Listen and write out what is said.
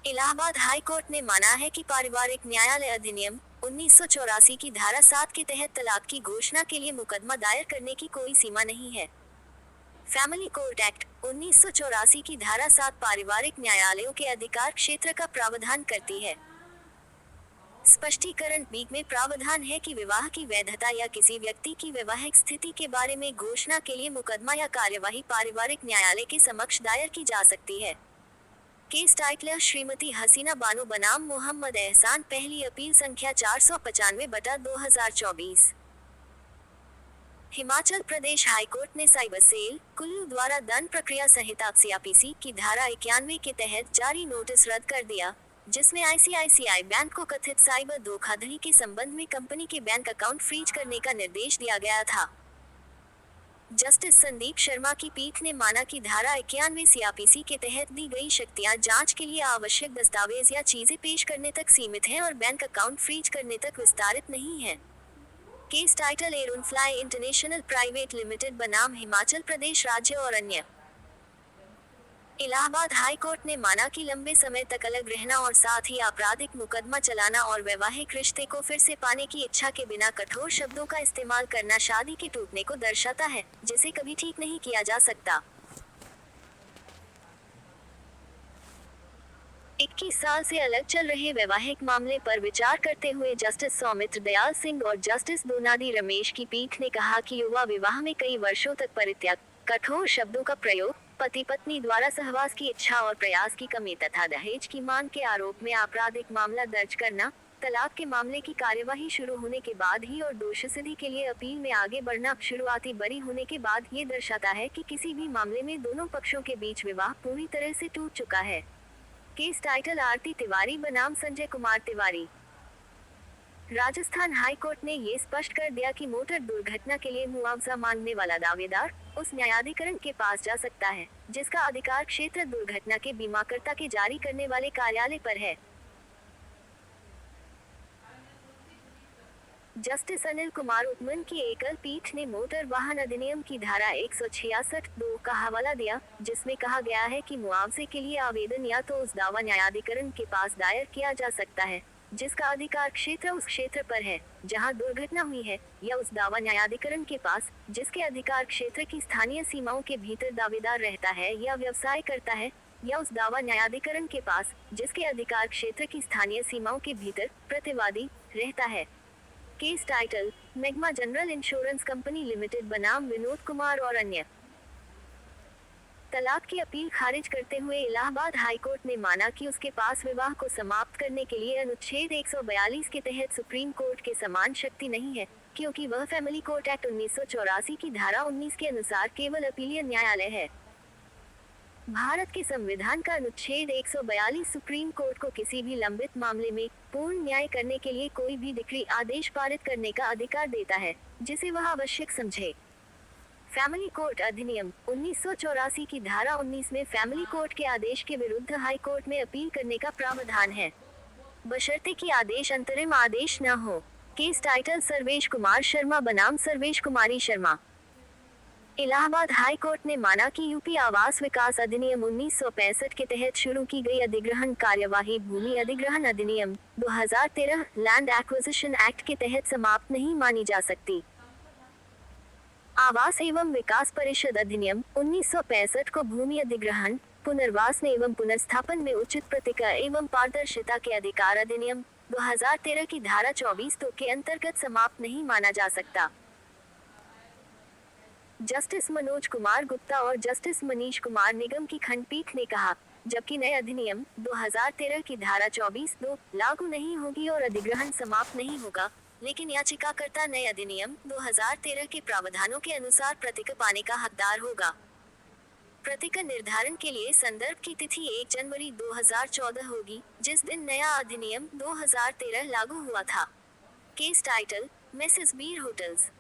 Allahabad high court ने माना है कि पारिवारिक न्यायालय अधिनियम 1984 की धारा 7 के तहत तलाक की घोषणा के लिए मुकदमा दायर करने की कोई सीमा नहीं है। फैमिली कोर्ट एक्ट 1984 की धारा 7 पारिवारिक न्यायालयों के अधिकार क्षेत्र का प्रावधान करती है। स्पष्टीकरण बी में प्रावधान है कि विवाह की वैधता या किसी व्यक्ति की वैवाहिक स्थिति के बारे में घोषणा के लिए मुकदमा या कार्यवाही पारिवारिक न्यायालय के समक्ष दायर की जा सकती है। केस टाइटलर श्रीमती हसीना बानो बनाम मोहम्मद एहसान, पहली अपील संख्या 495/2024। हिमाचल प्रदेश हाईकोर्ट ने साइबर सेल कुल्लू द्वारा दंड प्रक्रिया संहिता सीआरपीसी की धारा 91 के तहत जारी नोटिस रद्द कर दिया, जिसमें आईसीआईसीआई बैंक को कथित साइबर धोखाधड़ी के संबंध में कंपनी के बैंक अकाउंट फ्रीज करने का निर्देश दिया गया था। जस्टिस संदीप शर्मा की पीठ ने माना कि धारा 91 सीआरपीसी के तहत दी गई शक्तियां जांच के लिए आवश्यक दस्तावेज या चीजें पेश करने तक सीमित हैं और बैंक अकाउंट फ्रीज करने तक विस्तारित नहीं है। Case title Airfly international private limited बनाम हिमाचल प्रदेश राज्य और अन्य। इलाहाबाद हाई कोर्ट ने माना कि लंबे समय तक अलग रहना और साथ ही आपराधिक मुकदमा चलाना और वैवाहिक रिश्ते को फिर से पाने की इच्छा के बिना कठोर शब्दों का इस्तेमाल करना शादी के टूटने को दर्शाता है, जिसे कभी ठीक नहीं किया जा सकता। 21 साल से अलग चल रहे वैवाहिक मामले पर विचार करते हुए जस्टिस सौमित्र दयाल सिंह और जस्टिस दोनादी रमेश की पीठ ने कहा कि युवा विवाह में कई वर्षों तक परित्याग, कठोर शब्दों का प्रयोग, पति पत्नी द्वारा सहवास की इच्छा और प्रयास की कमी तथा दहेज की मांग के आरोप में आपराधिक मामला दर्ज करना, तलाक के मामले की कार्यवाही शुरू होने के बाद ही और दोषसिद्धि के लिए अपील में आगे बढ़ना शुरुआती बरी होने के बाद ये दर्शाता है कि किसी भी मामले में दोनों पक्षों के बीच विवाह पूरी तरह से टूट चुका है। केस टाइटल आरती तिवारी बनाम संजय कुमार तिवारी। राजस्थान हाई कोर्ट ने ये स्पष्ट कर दिया कि मोटर दुर्घटना के लिए मुआवजा मांगने वाला दावेदार उस न्यायाधिकरण के पास जा सकता है जिसका अधिकार क्षेत्र दुर्घटना के बीमाकर्ता के जारी करने वाले कार्यालय पर है। जस्टिस अनिल कुमार उपमन की एकल पीठ ने मोटर वाहन अधिनियम की धारा 166(2) का हवाला दिया, जिसमें कहा गया है कि मुआवजे के लिए आवेदन या तो उस दावा न्यायाधिकरण के पास दायर किया जा सकता है जिसका अधिकार क्षेत्र उस क्षेत्र पर है जहां दुर्घटना हुई है, या उस दावा न्यायाधिकरण के पास जिसके अधिकार क्षेत्र की स्थानीय सीमाओं के भीतर दावेदार रहता है या व्यवसाय करता है, या उस दावा न्यायाधिकरण के पास जिसके अधिकार क्षेत्र की स्थानीय सीमाओं के भीतर प्रतिवादी रहता है। Case title magma general insurance company limited बनाम विनोद कुमार और अन्य। तलाक की अपील खारिज करते हुए इलाहाबाद हाई कोर्ट ने माना कि उसके पास विवाह को समाप्त करने के लिए अनुच्छेद 142 के तहत सुप्रीम कोर्ट के समान शक्ति नहीं है, क्योंकि वह फैमिली कोर्ट एक्ट 1984 की धारा 19 के अनुसार केवल अपीलीय न्यायालय है। भारत के संविधान का अनुच्छेद 142 सुप्रीम कोर्ट को किसी भी लंबित मामले में पूर्ण न्याय करने के लिए कोई भी डिक्री आदेश पारित करने का अधिकार देता है, जिसे वह आवश्यक समझे। फैमिली कोर्ट अधिनियम 1984 की धारा 19 में फैमिली कोर्ट के आदेश के विरुद्ध हाई कोर्ट में अपील करने का प्रावधान है, बशर्ते कि आदेश अंतरिम आदेश न हो। केस टाइटल सर्वेश कुमार शर्मा बनाम सर्वेश कुमारी शर्मा। इलाहाबाद हाई कोर्ट ने माना कि यूपी आवास विकास अधिनियम 1965 के तहत शुरू की गई अधिग्रहण कार्यवाही भूमि अधिग्रहण अधिनियम 2013 लैंड एक्विजिशन एक्ट के तहत समाप्त नहीं मानी जा सकती। आवास एवं विकास परिषद अधिनियम 1965 को भूमि अधिग्रहण, पुनर्वास एवं पुनर्स्थापन में उचित प्रतिक्रिया एवं पारदर्शिता के अधिकार अधिनियम 2013 की धारा 24(2) के अंतर्गत समाप्त नहीं माना जा सकता। जस्टिस मनोज कुमार गुप्ता और जस्टिस मनीष कुमार निगम की खंडपीठ ने कहा, जबकि नए अधिनियम 2013 की धारा 24(2) लागू नहीं होगी और अधिग्रहण समाप्त नहीं होगा, लेकिन याचिकाकर्ता नए अधिनियम 2013 के प्रावधानों के अनुसार प्रतिक्रिया पाने का हकदार होगा। प्रतिक्रिया निर्धारण के लिए संदर्भ की तिथि 1 जनवरी 2014 होगी, जिस दिन नया अधिनियम 2013 लागू हुआ था। केस टाइटल मिसेस बीर होटल्स।